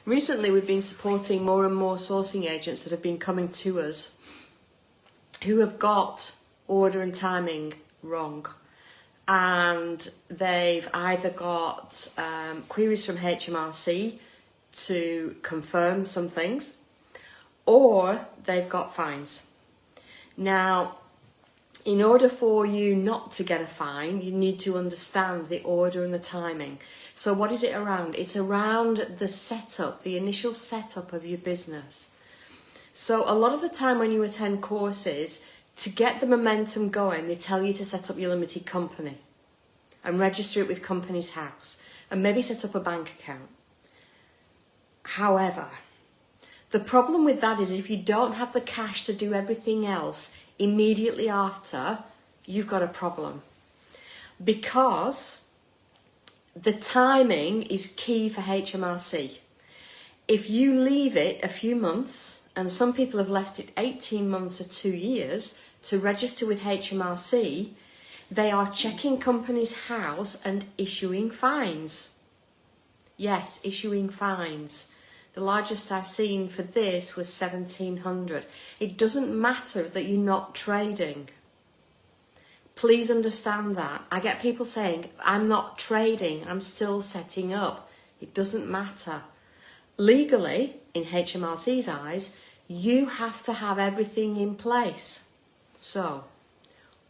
Recently, we've been supporting more and more sourcing agents that have been coming to us who have got order and timing wrong. And they've either got queries from HMRC to confirm some things, or they've got fines. Now, in order for you not to get a fine, you need to understand the order and the timing. So what is it around? It's around the setup, the initial setup of your business. So a lot of the time when you attend courses, to get the momentum going, they tell you to set up your limited company and register it with Companies House and maybe set up a bank account. However, the problem with that is if you don't have the cash to do everything else immediately after, you've got a problem. Because the timing is key for HMRC. If you leave it a few months, and some people have left it 18 months or 2 years to register with HMRC, they are checking Companies House and issuing fines. Yes, issuing fines. The largest I've seen for this was 1,700. It doesn't matter that you're not trading. Please understand that. I get people saying, I'm not trading, I'm still setting up. It doesn't matter. Legally, in HMRC's eyes, you have to have everything in place. So,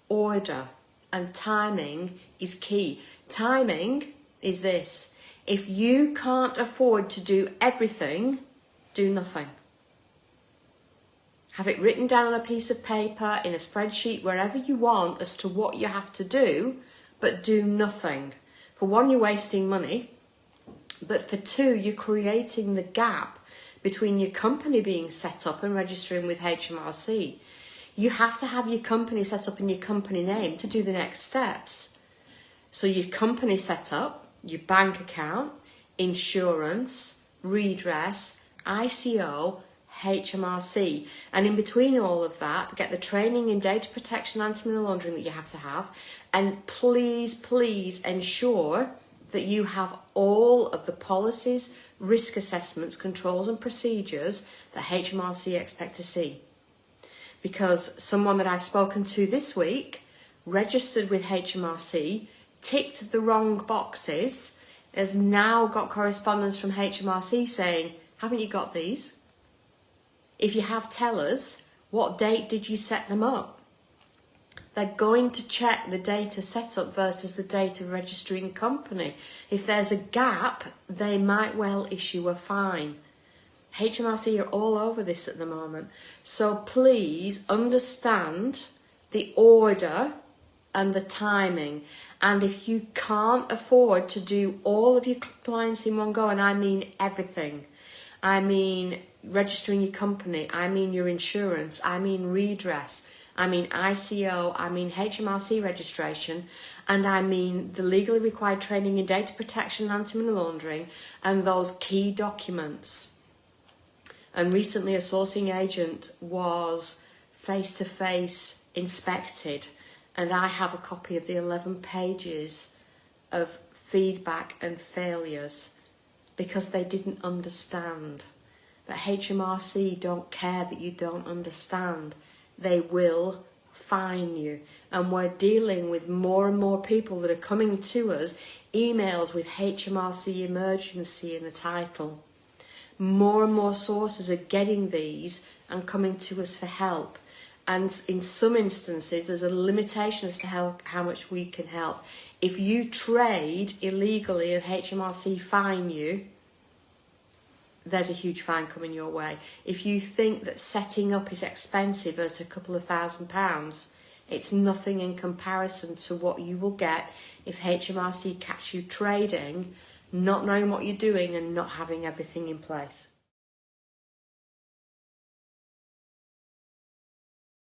order and timing is key. Timing is this. If you can't afford to do everything, do nothing. Have it written down on a piece of paper, in a spreadsheet, wherever you want as to what you have to do, but do nothing. For one, you're wasting money, but for two, you're creating the gap between your company being set up and registering with HMRC. You have to have your company set up in your company name to do the next steps. So your company set up, your bank account, insurance, redress, ICO, HMRC, and in between all of that, get the training in data protection, anti-money laundering that you have to have, and please ensure that you have all of the policies, risk assessments, controls and procedures that HMRC expect to see. Because someone that I've spoken to this week registered with HMRC, ticked the wrong boxes, has now got correspondence from HMRC saying, haven't you got these? If you have, tell us, what date did you set them up? They're going to check the data set up versus the date of registering company. If there's a gap, they might well issue a fine. HMRC are all over this at the moment. So please understand the order and the timing. And if you can't afford to do all of your compliance in one go, and I mean everything, I mean registering your company, I mean your insurance, I mean redress, I mean ICO, I mean HMRC registration, and I mean the legally required training in data protection and anti-money laundering, and those key documents. And recently a sourcing agent was face-to-face inspected, and I have a copy of the 11 pages of feedback and failures because they didn't understand. But HMRC don't care that you don't understand. They will fine you. And we're dealing with more and more people that are coming to us, emails with HMRC emergency in the title. More and more sources are getting these and coming to us for help. And in some instances, there's a limitation as to how much we can help. If you trade illegally and HMRC fine you, there's a huge fine coming your way. If you think that setting up is expensive as a couple of £1,000s, it's nothing in comparison to what you will get if HMRC catch you trading, not knowing what you're doing and not having everything in place.